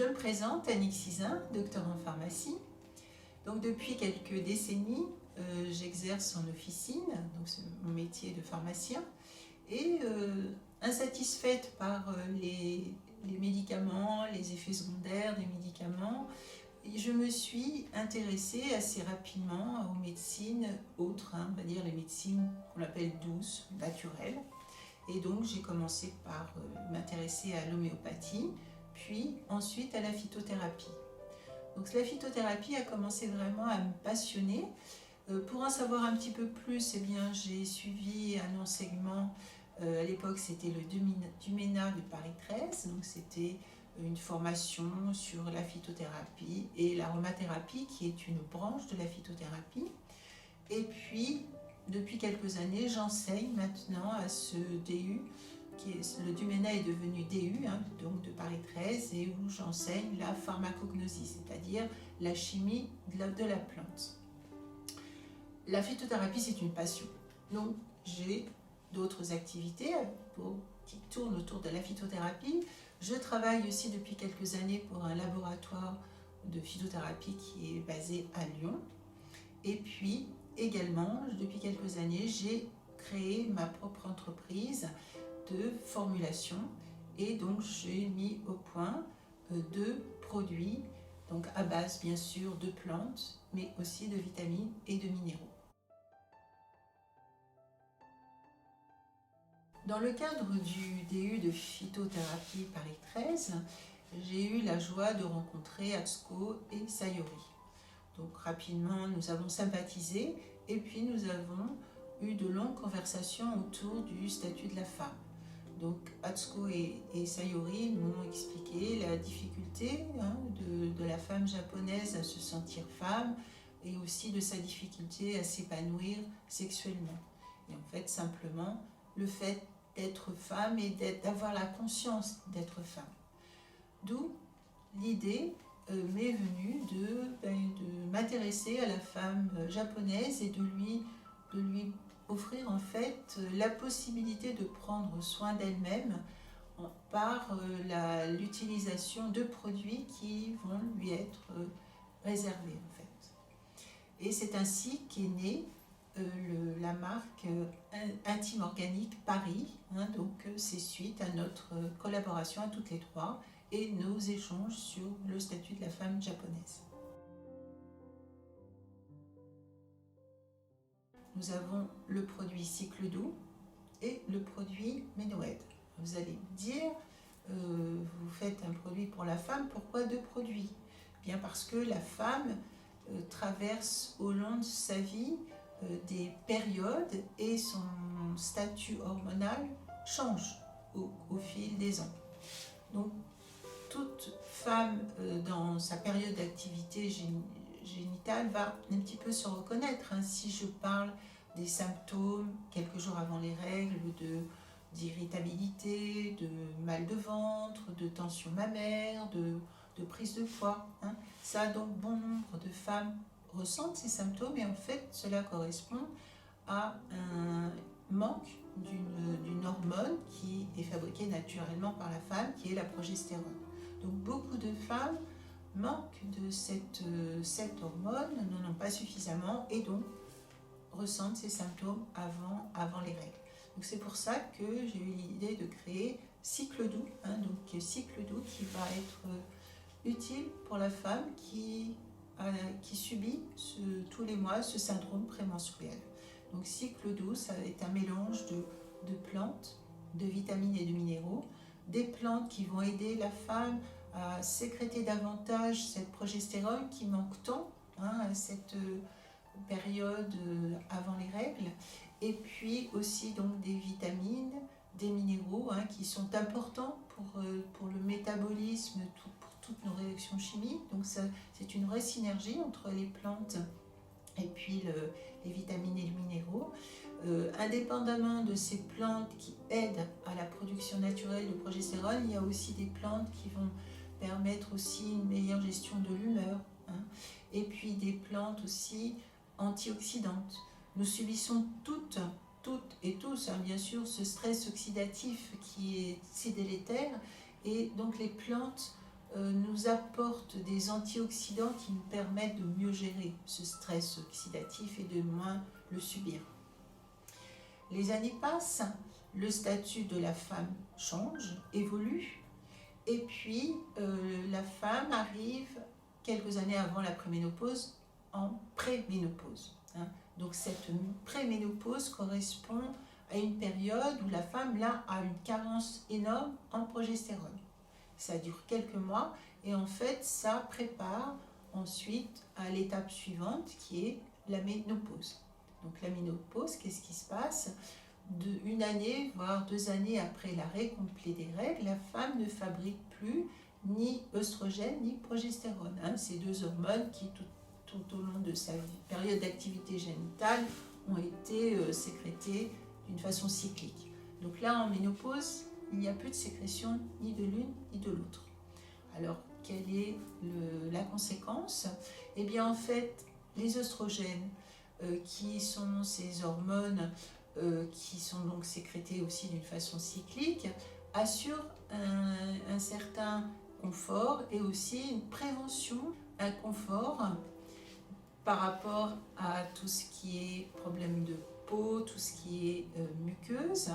Je me présente, Annick Sizin, docteur en pharmacie. Donc depuis quelques décennies, j'exerce en officine, donc c'est mon métier de pharmacien, et insatisfaite par les médicaments, les effets secondaires des médicaments, je me suis intéressée assez rapidement aux médecines autres, on va dire les médecines qu'on appelle douces, naturelles. Et donc j'ai commencé par m'intéresser à l'homéopathie, puis ensuite à la phytothérapie. Donc la phytothérapie a commencé vraiment à me passionner. Pour en savoir un petit peu plus, eh bien, j'ai suivi un enseignement, à l'époque c'était le Duménat de Paris 13, donc c'était une formation sur la phytothérapie et l'aromathérapie qui est une branche de la phytothérapie. Et puis depuis quelques années, j'enseigne maintenant à ce DU, le Duménat est devenu DU, donc de Paris 13, et où j'enseigne la pharmacognosie, c'est-à-dire la chimie de la plante. La phytothérapie, c'est une passion. Donc, j'ai d'autres activités qui tournent autour de la phytothérapie. Je travaille aussi depuis quelques années pour un laboratoire de phytothérapie qui est basé à Lyon. Et puis, également, depuis quelques années, j'ai créé ma propre entreprise de formulation et donc j'ai mis au point deux produits, donc à base bien sûr de plantes, mais aussi de vitamines et de minéraux. Dans le cadre du DU de phytothérapie Paris 13, j'ai eu la joie de rencontrer Atsuko et Sayori. Donc rapidement, nous avons sympathisé et puis nous avons eu de longues conversations autour du statut de la femme. Donc Atsuko et Sayori m'ont expliqué la difficulté de la femme japonaise à se sentir femme et aussi de sa difficulté à s'épanouir sexuellement. Et en fait, simplement, le fait d'être femme et d'avoir la conscience d'être femme. D'où l'idée m'est venue de m'intéresser à la femme japonaise et de lui offrir en fait la possibilité de prendre soin d'elle-même par l'utilisation de produits qui vont lui être réservés en fait. Et c'est ainsi qu'est née la marque Intime Organique Paris, donc c'est suite à notre collaboration à toutes les trois et nos échanges sur le statut de la femme japonaise. Nous avons le produit Cycle Doux et le produit Ménoède. Vous allez me dire, vous faites un produit pour la femme, pourquoi deux produits? Bien parce que la femme traverse au long de sa vie des périodes et son statut hormonal change au fil des ans. Donc toute femme dans sa période d'activité génitale va un petit peu se reconnaître. Si je parle des symptômes quelques jours avant les règles, d'irritabilité, de mal de ventre, de tension mammaire, de prise de poids. Ça, donc bon nombre de femmes ressentent ces symptômes et en fait cela correspond à un manque d'une hormone qui est fabriquée naturellement par la femme, qui est la progestérone. Donc beaucoup de femmes manquent de cette hormone, n'en ont pas suffisamment et donc ressentent ces symptômes avant les règles. Donc c'est pour ça que j'ai eu l'idée de créer Cycle Doux, donc Cycle Doux qui va être utile pour la femme qui subit tous les mois ce syndrome prémenstruel. Donc Cycle Doux, ça est un mélange de plantes, de vitamines et de minéraux, des plantes qui vont aider la femme à sécréter davantage cette progestérone qui manque tant à cette période avant les règles, et puis aussi donc des vitamines, des minéraux qui sont importants pour le métabolisme, pour toutes nos réactions chimiques. Donc c'est une vraie synergie entre les plantes et puis les vitamines et les minéraux. Indépendamment de ces plantes qui aident à la production naturelle de progestérone, il y a aussi des plantes qui vont permettre aussi une meilleure gestion de l'humeur, et puis des plantes aussi antioxydantes. Nous subissons toutes et tous, bien sûr, ce stress oxydatif qui est si délétère, et donc les plantes nous apporte des antioxydants qui nous permettent de mieux gérer ce stress oxydatif et de moins le subir. Les années passent, le statut de la femme change, évolue, et puis la femme arrive quelques années avant la préménopause en préménopause. Donc cette préménopause correspond à une période où la femme là a une carence énorme en progestérone. Ça dure quelques mois et en fait ça prépare ensuite à l'étape suivante qui est la ménopause. Donc la ménopause, qu'est-ce qui se passe? Une année, voire 2 années après l'arrêt complet des règles, la femme ne fabrique plus ni œstrogène ni progestérone. Ces 2 hormones qui tout au long de sa période d'activité génitale ont été sécrétées d'une façon cyclique. Donc là, en ménopause, il n'y a plus de sécrétion ni de l'une ni de l'autre. Alors, quelle est la conséquence? Eh bien, en fait, les œstrogènes, qui sont ces hormones qui sont donc sécrétées aussi d'une façon cyclique, assurent un certain confort et aussi une prévention, un confort par rapport à tout ce qui est problème de peau, tout ce qui est muqueuse,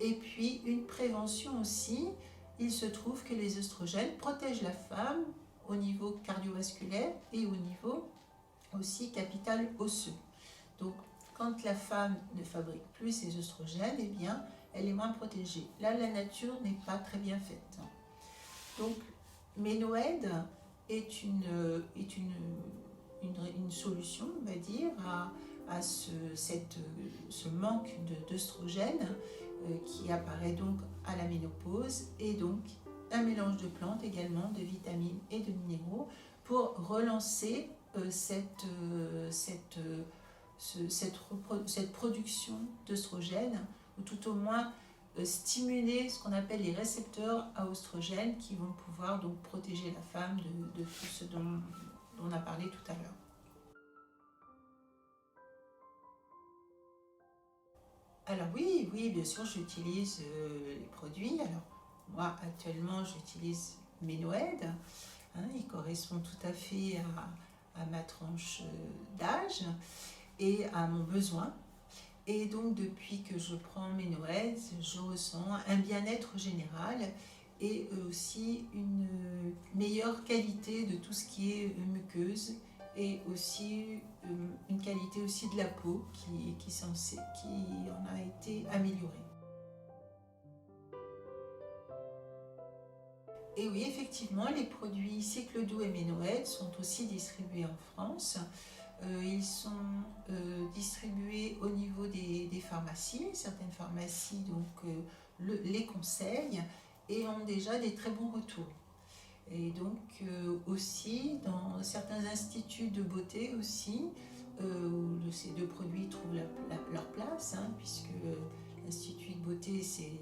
et puis une prévention aussi. Il se trouve que les œstrogènes protègent la femme au niveau cardiovasculaire et au niveau aussi capital osseux. Donc quand la femme ne fabrique plus ses œstrogènes, eh bien elle est moins protégée. Là, la nature n'est pas très bien faite. Donc Ménoède est une solution, on va dire, à ce manque d'œstrogène qui apparaît donc à la ménopause, et donc un mélange de plantes également, de vitamines et de minéraux pour relancer cette production d'œstrogène, ou tout au moins stimuler ce qu'on appelle les récepteurs à oestrogène qui vont pouvoir donc protéger la femme de tout ce dont on a parlé tout à l'heure. Alors oui, bien sûr, j'utilise les produits. Alors moi, actuellement, j'utilise Ménoède. Il correspond tout à fait à ma tranche d'âge et à mon besoin. Et donc, depuis que je prends Ménoède, je ressens un bien-être général et aussi une meilleure qualité de tout ce qui est muqueuse, et aussi une qualité aussi de la peau qui en a été améliorée. Et oui, effectivement, les produits Cycle Doux et Ménoède sont aussi distribués en France. Ils sont distribués au niveau des pharmacies. Certaines pharmacies donc, les conseillent et ont déjà des très bons retours. Et donc aussi dans certains instituts de beauté aussi, où ces 2 produits trouvent leur place, puisque l'institut de beauté c'est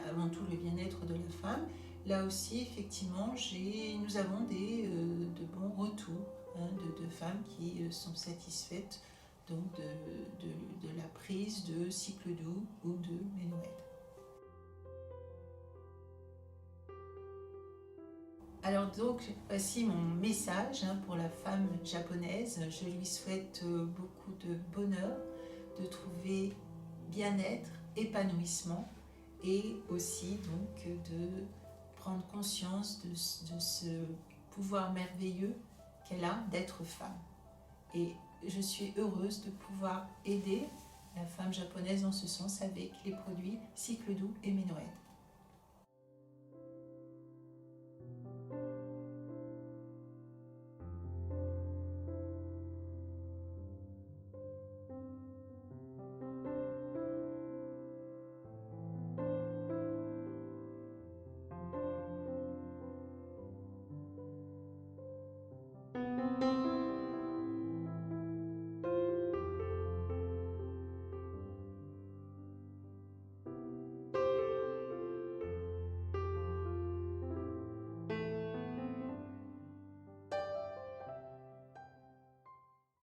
avant tout le bien-être de la femme. Là aussi, effectivement, nous avons de bons retours de femmes qui sont satisfaites donc de la prise de Cycle Doux ou de Ménoède. Alors donc, voici mon message pour la femme japonaise. Je lui souhaite beaucoup de bonheur, de trouver bien-être, épanouissement, et aussi donc de prendre conscience de ce pouvoir merveilleux qu'elle a d'être femme. Et je suis heureuse de pouvoir aider la femme japonaise dans ce sens avec les produits Cycle Doux et Ménoède.